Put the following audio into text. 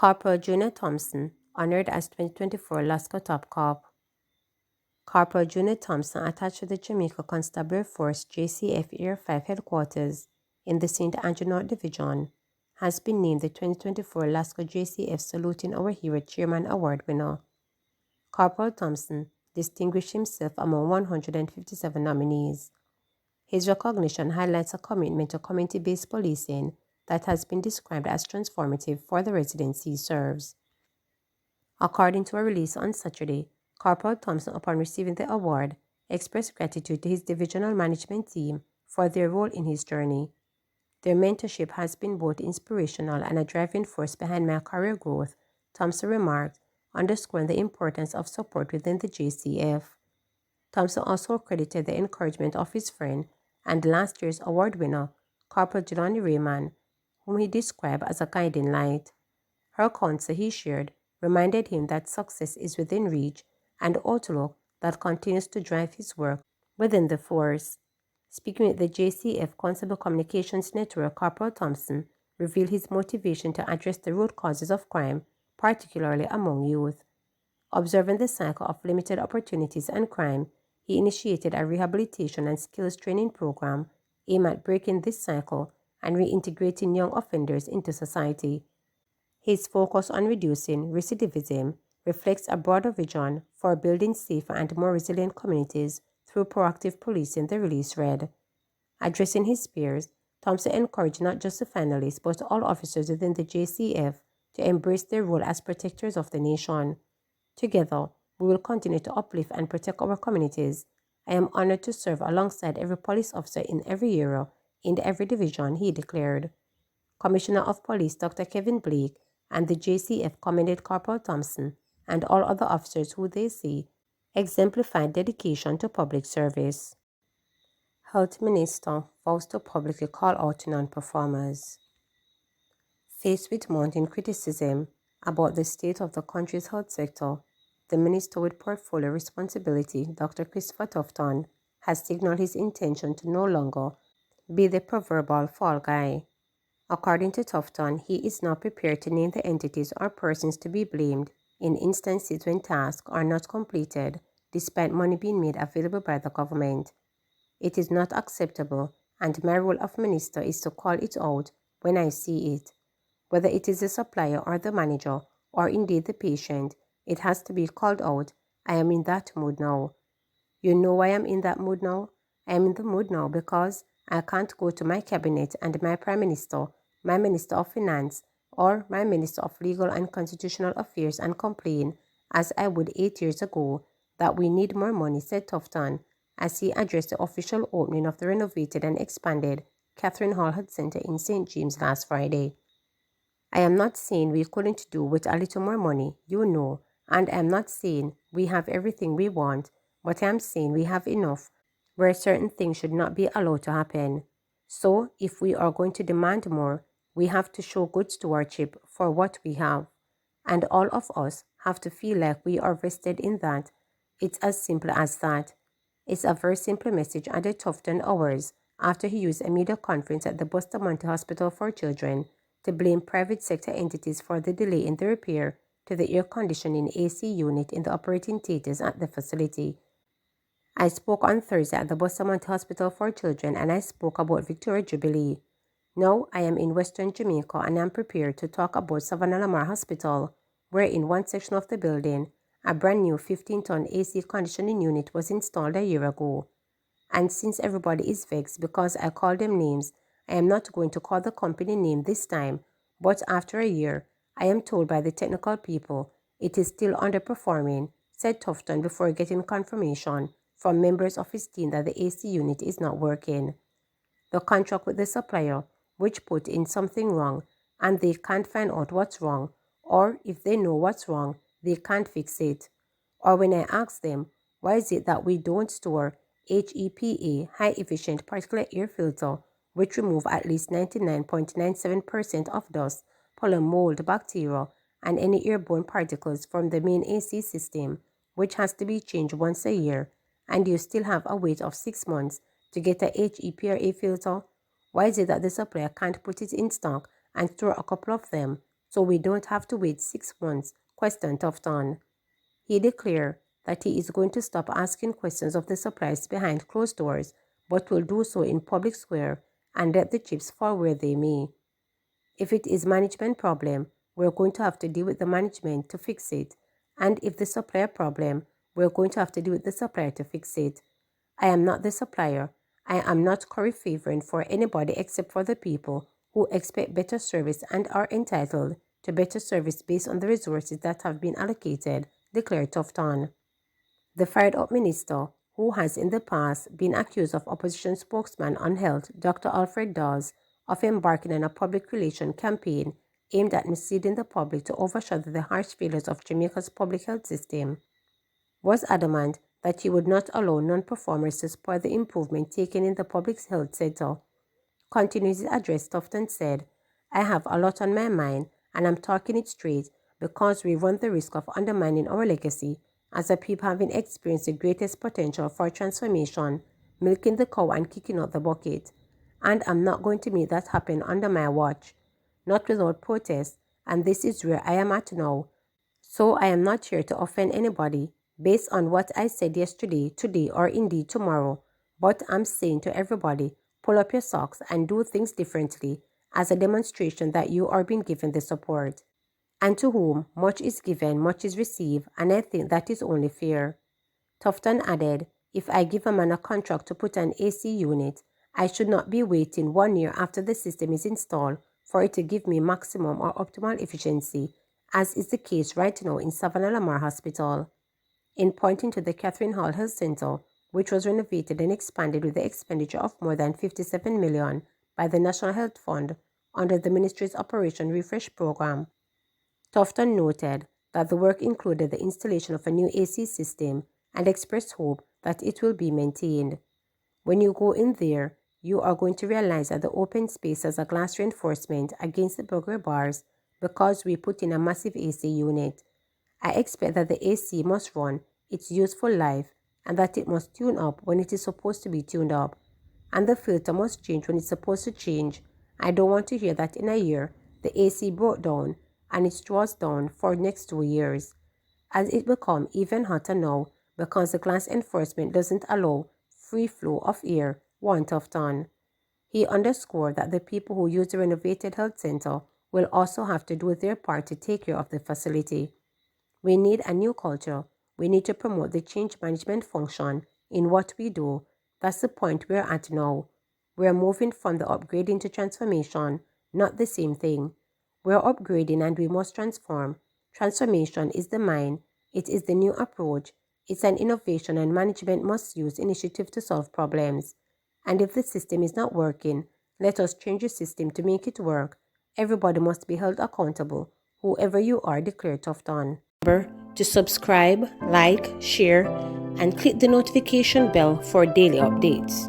Corporal Junior Thompson, honored as 2024 Lasco Top Cop. Corporal Junior Thompson, attached to the Jamaica Constabulary Force JCF Area 5 headquarters in the St. Andrew North Division, has been named the 2024 Lasco JCF Saluting Our Hero Chairman Award winner. Corporal Thompson distinguished himself among 157 nominees. His recognition highlights a commitment to community-based policing that has been described as transformative for the residents he serves. According to a release on Saturday, Corporal Thompson, upon receiving the award, expressed gratitude to his divisional management team for their role in his journey. Their mentorship has been both inspirational and a driving force behind my career growth, Thompson remarked, underscoring the importance of support within the JCF. Thompson also credited the encouragement of his friend and last year's award winner, Corporal Jelani Raymond, whom he described as a guiding light. Her counsel he shared reminded him that success is within reach and outlook that continues to drive his work within the force. Speaking with the JCF Constable Communications Network, Corporal Thompson revealed his motivation to address the root causes of crime, particularly among youth. Observing the cycle of limited opportunities and crime, he initiated a rehabilitation and skills training program aimed at breaking this cycle and reintegrating young offenders into society. His focus on reducing recidivism reflects a broader vision for building safer and more resilient communities through proactive policing, the release read. Addressing his peers, Thompson encouraged not just the finalists but all officers within the JCF to embrace their role as protectors of the nation. Together, we will continue to uplift and protect our communities. I am honored to serve alongside every police officer in every area, in every division, he declared. Commissioner of Police Dr. Kevin Blake and the JCF commended Corporal Thompson and all other officers who they say exemplified dedication to public service. Health Minister vows to publicly call out non-performers. Faced with mounting criticism about the state of the country's health sector, the Minister with Portfolio Responsibility, Dr. Christopher Tufton, has signaled his intention to no longer be the proverbial fall guy. According to Tufton, he is now prepared to name the entities or persons to be blamed in instances when tasks are not completed, despite money being made available by the government. It is not acceptable, and my role of minister is to call it out when I see it. Whether it is the supplier or the manager, or indeed the patient, it has to be called out. I am in that mood now. You know why I'm in that mood now? I am in the mood now because I can't go to my cabinet and my prime minister, my minister of finance, or my minister of legal and constitutional affairs and complain, as I would 8 years ago, that we need more money, said Tufton, as he addressed the official opening of the renovated and expanded Catherine Hall Health Center in St. James last Friday. I am not saying we couldn't do with a little more money, you know, and I am not saying we have everything we want, but I am saying we have enough where certain things should not be allowed to happen. So, if we are going to demand more, we have to show good stewardship for what we have. And all of us have to feel like we are vested in that. It's as simple as that. It's a very simple message added Tufton hours after he used a media conference at the Bustamante Hospital for Children to blame private sector entities for the delay in the repair to the air conditioning AC unit in the operating theaters at the facility. I spoke on Thursday at the Bustamante Hospital for Children and I spoke about Victoria Jubilee. Now I am in Western Jamaica and I am prepared to talk about Savannah Lamar Hospital, where in one section of the building, a brand new 15-ton AC conditioning unit was installed a year ago. And since everybody is vexed because I call them names, I am not going to call the company name this time, but after a year, I am told by the technical people it is still underperforming, said Tufton before getting confirmation from members of his team that the AC unit is not working. The contract with the supplier, which put in something wrong, and they can't find out what's wrong, or if they know what's wrong, they can't fix it. Or when I ask them, why is it that we don't store HEPA, high-efficient particulate air filter, which remove at least 99.97% of dust, pollen, mold, bacteria, and any airborne particles from the main AC system, which has to be changed once a year, and you still have a wait of 6 months to get a HEPRA filter? Why is it that the supplier can't put it in stock and throw a couple of them so we don't have to wait 6 months? Questioned Tufton. He declared that he is going to stop asking questions of the suppliers behind closed doors, but will do so in public square and let the chips fall where they may. If it is management problem, we're going to have to deal with the management to fix it. And if the supplier problem, we're going to have to deal with the supplier to fix it. I am not the supplier. I am not curry favoring for anybody except for the people who expect better service and are entitled to better service based on the resources that have been allocated, declared Tufton. The fired-up minister, who has in the past been accused of opposition spokesman on health Dr. Alfred Dawes of embarking on a public relations campaign aimed at misleading the public to overshadow the harsh failures of Jamaica's public health system, was adamant that he would not allow non-performers to spoil the improvement taken in the public health sector. Continuing his address, Tufton said, "I have a lot on my mind and I'm talking it straight because we run the risk of undermining our legacy as a people having experienced the greatest potential for transformation, milking the cow and kicking out the bucket. And I'm not going to make that happen under my watch, not without protest, and this is where I am at now. So I am not here to offend anybody based on what I said yesterday, today, or indeed tomorrow, but I'm saying to everybody, pull up your socks and do things differently as a demonstration that you are being given the support. And to whom much is given, much is received, and I think that is only fair." Tufton added, "If I give a man a contract to put an AC unit, I should not be waiting 1 year after the system is installed for it to give me maximum or optimal efficiency, as is the case right now in Savannah Lamar Hospital." In pointing to the Catherine Hall Health Center, which was renovated and expanded with the expenditure of more than $57 million by the National Health Fund under the ministry's Operation Refresh program, Tufton noted that the work included the installation of a new AC system and expressed hope that it will be maintained. "When you go in there, you are going to realize that the open space has a glass reinforcement against the burglar bars because we put in a massive AC unit. I expect that the AC must run its useful life and that it must tune up when it is supposed to be tuned up. And the filter must change when it's supposed to change. I don't want to hear that in a year the AC broke down and it draws down for next 2 years. As it become even hotter now because the glass enforcement doesn't allow free flow of air, warned Tufton. He underscored that the people who use the renovated health center will also have to do their part to take care of the facility. We need a new culture. We need to promote the change management function in what we do. That's the point we're at now. We're moving from the upgrading to transformation, not the same thing. We're upgrading and we must transform. Transformation is the mind. It is the new approach. It's an innovation and management must use initiative to solve problems. And if the system is not working, let us change the system to make it work. Everybody must be held accountable, whoever you are, declared Tufton. Remember to subscribe, like, share, and click the notification bell for daily updates.